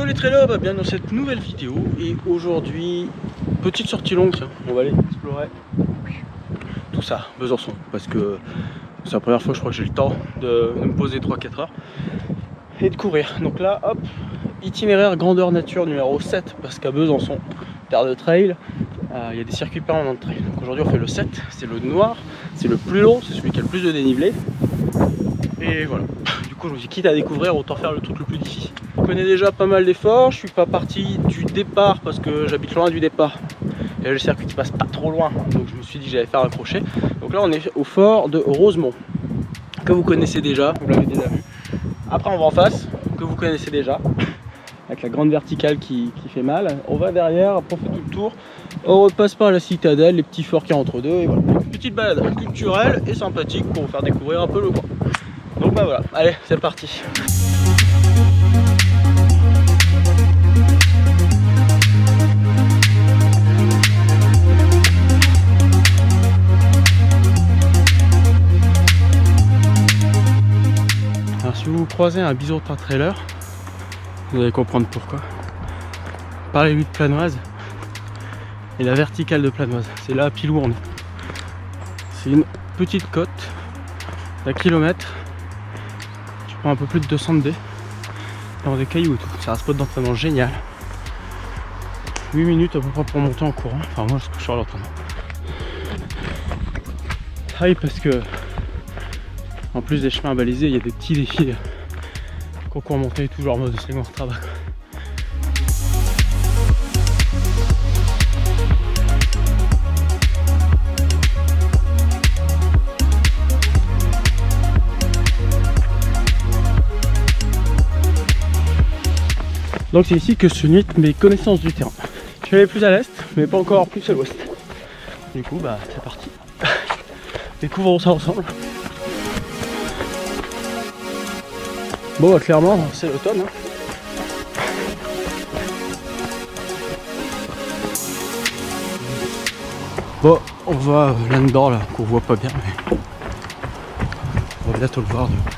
Yo les trailers, bienvenue dans cette nouvelle vidéo. Et aujourd'hui, petite sortie longue, tiens, on va aller explorer tout ça, Besançon, parce que c'est la première fois je crois que j'ai le temps de me poser 3-4 heures et de courir. Donc là, hop, itinéraire grandeur nature numéro 7, parce qu'à Besançon, terre de trail, il y a des circuits permanents de trail. Donc aujourd'hui on fait le 7, c'est le noir, c'est le plus long, c'est celui qui a le plus de dénivelé. Et voilà, du coup je me suis dit, quitte à découvrir, autant faire le truc le plus difficile. Je connais déjà pas mal d'efforts, je suis pas parti du départ parce que j'habite loin du départ. Il y a le circuit qui passe pas trop loin, donc je me suis dit que j'allais faire un crochet. Donc là on est au fort de Rosemont, que vous connaissez déjà, vous l'avez déjà vu. Après on va en face, que vous connaissez déjà, avec la grande verticale qui fait mal. On va derrière, après on fait tout le tour, on repasse par la citadelle, les petits forts qu'il y a entre deux, et voilà. Une petite balade culturelle et sympathique pour vous faire découvrir un peu le coin. Donc bah voilà, allez c'est parti. Alors si vous croisez un Bisontin trailer, vous allez comprendre pourquoi. Parlez-lui de Planoise et la verticale de Planoise, c'est là pile où on est. C'est une petite côte d'un kilomètre. Tu prends un peu plus de 200 de dés dans des cailloux et tout. C'est un spot d'entraînement génial. 8 minutes à peu près pour monter en courant. Enfin moi je suis sur l'entraînement. Ah oui, parce que en plus des chemins balisés, il y a des petits défis. Concours montée, toujours en mode segment travail. Donc c'est ici que se nuit mes connaissances du terrain. Je suis allé plus à l'est, mais pas encore plus à l'ouest. Du coup, bah c'est parti. Découvrons ça ensemble. Bon, clairement, c'est l'automne. Bon, on va là-dedans, là, qu'on voit pas bien, mais on va bientôt le voir de plus près.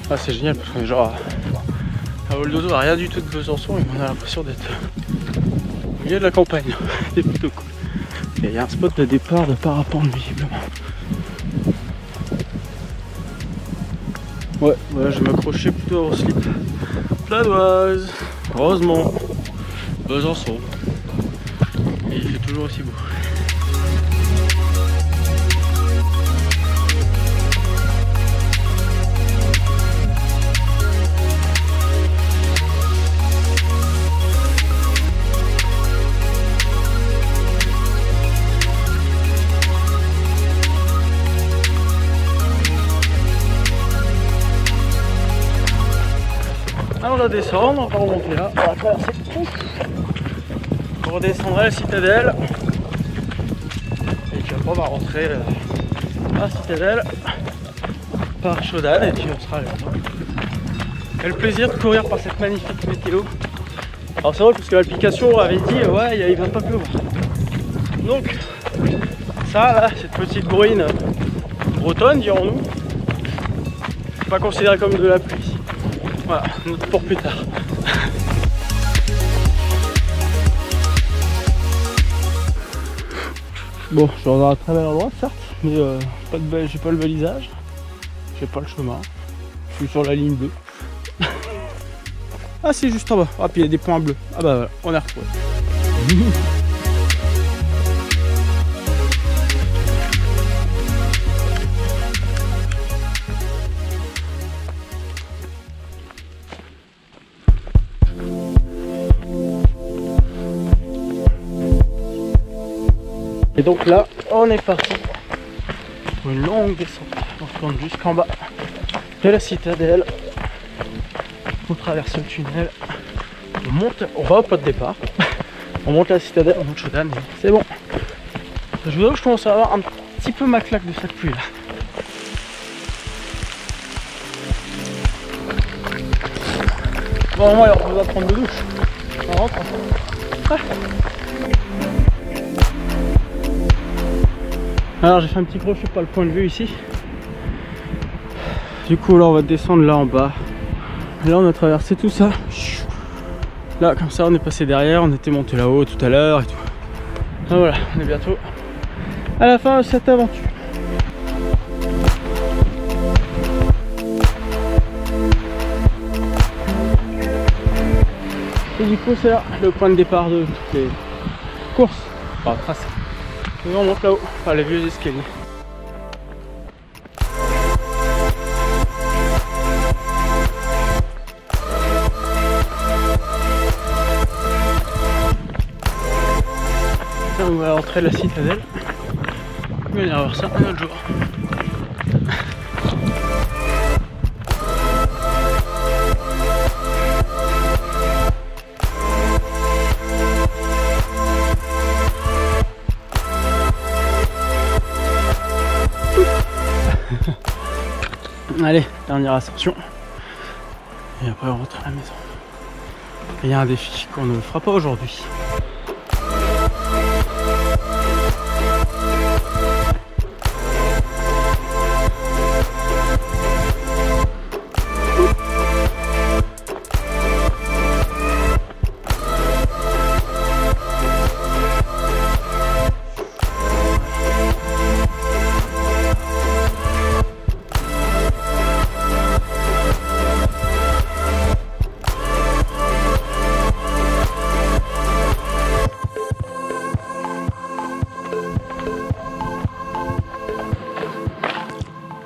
Ah, c'est génial parce qu'on est genre à vol d'oiseau, rien du tout de Besançon et on a l'impression d'être au milieu de la campagne. C'est plutôt cool. Et il y a un spot de départ de parapente visiblement. Ouais, voilà, je vais m'accrocher plutôt au slip. Planoise, Rosemont, Besançon. Et il fait toujours aussi beau. On va descendre, on va remonter là, on va traverser pour redescendre à la citadelle et puis après on va rentrer à la citadelle par Chaudane et puis on sera là. Quel plaisir de courir par cette magnifique météo. Alors c'est vrai parce que l'application avait dit ouais il va pas pleuvoir. Donc ça là, cette petite bruine bretonne dirons-nous, c'est pas considéré comme de la pluie. Voilà, note pour plus tard. Bon, je suis dans un très bel endroit certes, mais j'ai pas le balisage, j'ai pas le chemin, je suis sur la ligne bleue. Ah c'est juste en bas, ah puis il y a des points bleus, ah bah voilà, on est retrouvé. Et donc là, on est parti pour une longue descente. On retourne jusqu'en bas de la citadelle. On traverse le tunnel. On monte, on va au pot de départ. On monte la citadelle, on monte Shodan et c'est bon. Je vous avoue que je commence à avoir un petit peu ma claque de cette pluie là. Bon, moi, on va prendre de douche. On rentre. Ah. Alors, j'ai fait un petit crochet par le point de vue ici. Du coup, là, on va descendre là en bas. Et là, on a traversé tout ça. Là, comme ça, on est passé derrière. On était monté là-haut tout à l'heure et tout. Ah, voilà, on est bientôt à la fin de cette aventure. Et du coup, c'est là le point de départ de toutes les courses, enfin tracé. Et on monte là-haut, par les vieux escaliers. Là, on va rentrer de la citadelle. On va venir voir ça un autre jour. Allez, dernière ascension. Et après on rentre à la maison. Et il y a un défi qu'on ne fera pas aujourd'hui.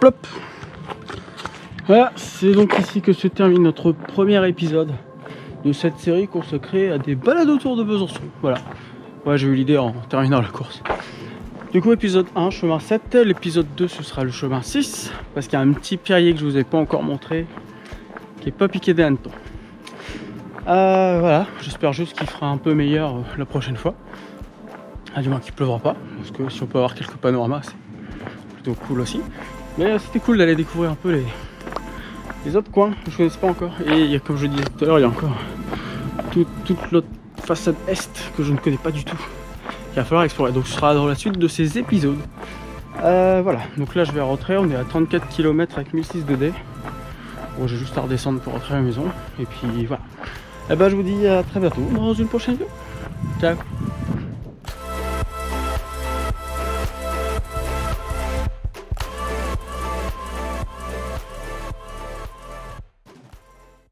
Plop. Voilà, c'est donc ici que se termine notre premier épisode de cette série consacrée à des balades autour de Besançon. Voilà, ouais, j'ai eu l'idée en terminant la course. Du coup, épisode 1, chemin 7. L'épisode 2, ce sera le chemin 6. Parce qu'il y a un petit pierrier que je vous ai pas encore montré, qui est pas piqué des hannetons. Voilà, j'espère juste qu'il fera un peu meilleur la prochaine fois. Du moins qu'il pleuvra pas, parce que si on peut avoir quelques panoramas, c'est plutôt cool aussi. Mais c'était cool d'aller découvrir un peu les autres coins que je ne connaissais pas encore. Et il y a, comme je disais tout à l'heure, il y a encore toute l'autre façade est que je ne connais pas du tout. Il va falloir explorer. Donc ce sera dans la suite de ces épisodes. Voilà, donc là je vais rentrer. On est à 34 km avec 1006 de D. Bon, j'ai juste à redescendre pour rentrer à la maison. Et puis voilà. Et ben, je vous dis à très bientôt dans une prochaine vidéo. Ciao.